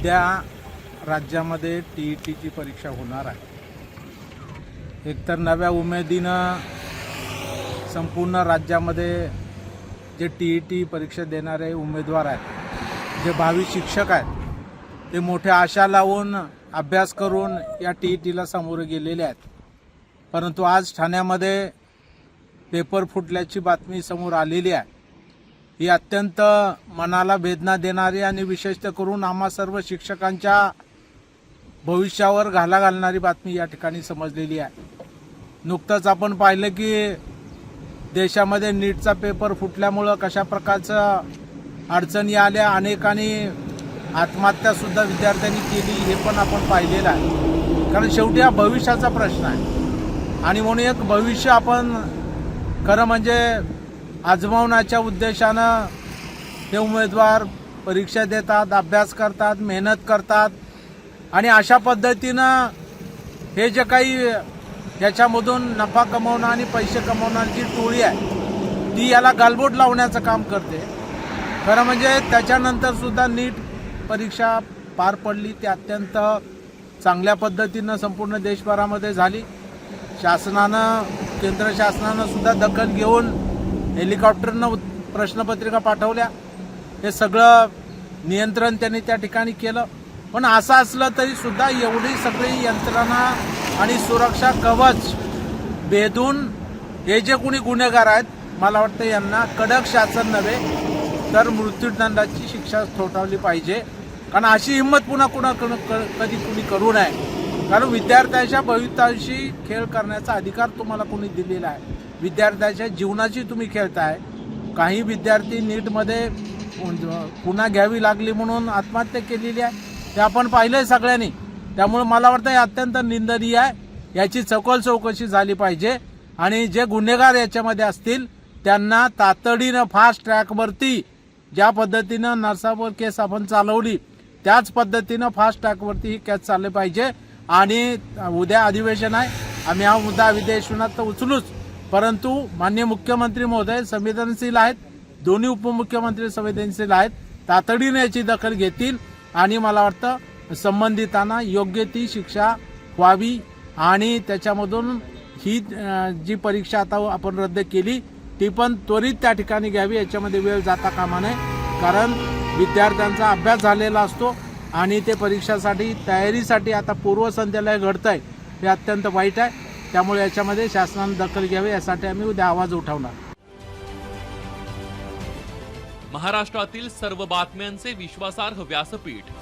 उद्या राज्यामध्ये TETची परीक्षा होणार आहे। एकतर नव्या उमेदीनं संपूर्ण राज्यामध्ये जे TET परीक्षा देणारे उमेदवार आहेत, जे भावी शिक्षक आहेत, ते मोठ्या आशा लावून अभ्यास करून या TETला सामोरे गेलेले आहेत। परंतु आज ठाण्यामध्ये पेपर फुटल्याची बातमी समोर आलेली आहे। ही अत्यंत मनाला वेदना देणारी आणि विशेषतः करून आम्हा सर्व शिक्षकांच्या भविष्यावर घाला घालणारी बातमी या ठिकाणी समजलेली आहे। नुकतंच आपण पाहिलं की देशामध्ये नीटचा पेपर फुटल्यामुळं कशा प्रकारचं अडचणी आल्या, अनेकांनी आत्महत्यासुद्धा विद्यार्थ्यांनी केली, हे पण आपण पाहिलेलं आहे। कारण शेवटी हा भविष्याचा प्रश्न आहे आणि म्हणून एक भविष्य आपण खरं म्हणजे आजमावण्याच्या उद्देशानं हे उमेदवार परीक्षा देतात, अभ्यास करतात, मेहनत करतात आणि अशा पद्धतीनं हे जे काही याच्यामधून नफा कमवणं आणि पैसे कमवण्याची टोळी आहे ती याला गालबोट लावण्याचं काम करते। खरं म्हणजे त्याच्यानंतर सुद्धा नीट परीक्षा पार पडली, ती अत्यंत चांगल्या पद्धतीनं संपूर्ण देशभरामध्ये झाली। शासनानं, केंद्र शासनानं सुद्धा दखल घेऊन हेलिकॉप्टरनं प्रश्नपत्रिका पाठवल्या। हे सगळं नियंत्रण त्यांनी त्या ठिकाणी केलं। पण असं असलं तरी सुद्धा एवढी सगळी यंत्रणा आणि सुरक्षा कवच भेदून हे जे कोणी गुन्हेगार आहेत, मला वाटतं यांना कडक शासन नव्हे तर मृत्यूदंडाची शिक्षा ठोठावली पाहिजे। कारण अशी हिंमत पुन्हा कधी कुणी करू नये। कारण विद्यार्थ्याच्या भवितव्याशी खेळ करण्याचा अधिकार तुम्हाला कोणी दिलेला आहे। विद्यार्थ्याच्या जीवनाची तुम्ही खेळताय। काही विद्यार्थी नीटमध्ये पुन्हा घ्यावी लागली म्हणून आत्महत्या केलेली आहे, ते आपण पाहिलंय सगळ्यांनी। त्यामुळे मला वाटतं हे अत्यंत निंदनीय आहे। याची सखोल चौकशी झाली पाहिजे आणि जे गुन्हेगार याच्यामध्ये असतील त्यांना तातडीनं फास्ट ट्रॅकवरती, ज्या पद्धतीनं नरसावर केस आपण चालवली त्याच पद्धतीनं फास्ट ट्रॅकवरती ही केस चालली पाहिजे। आणि उद्या अधिवेशन आहे, आम्ही हा मुद्दा अधिवेशनात तर उचलूच, परंतु माननीय मुख्यमंत्री महोदय संवेदनशील आहेत, दोन्ही उपमुख्यमंत्री संवेदनशील आहेत, तातडीने याची दखल घेतील आणि मला वाटतं संबंधितांना योग्य ती शिक्षा व्हावी आणि त्याच्यामधून ही जी परीक्षा आता आपण रद्द केली ती पण त्वरित त्या ठिकाणी घ्यावी। याच्यामध्ये वेळ जाता कामा नये, कारण विद्यार्थ्यांचा अभ्यास झालेला असतो आणि ते परीक्षासाठी तयारीसाठी आता पूर्वसंध्येला घडतंय, हे अत्यंत वाईट आहे। त्यामुळे याच्यामध्ये शासनाने दखल घ्यावी, यासाठी आम्ही उद्या आवाज उठवणार। महाराष्ट्रातील सर्व बातम्यांचे विश्वासार्ह व्यासपीठ,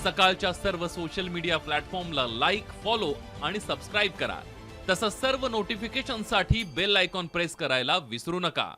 सकाळच्या सर्व सोशल मीडिया प्लॅटफॉर्मला लाईक, फॉलो आणि सबस्क्राईब करा। तसंच सर्व नोटिफिकेशनसाठी बेल आयकॉन प्रेस करायला विसरू नका।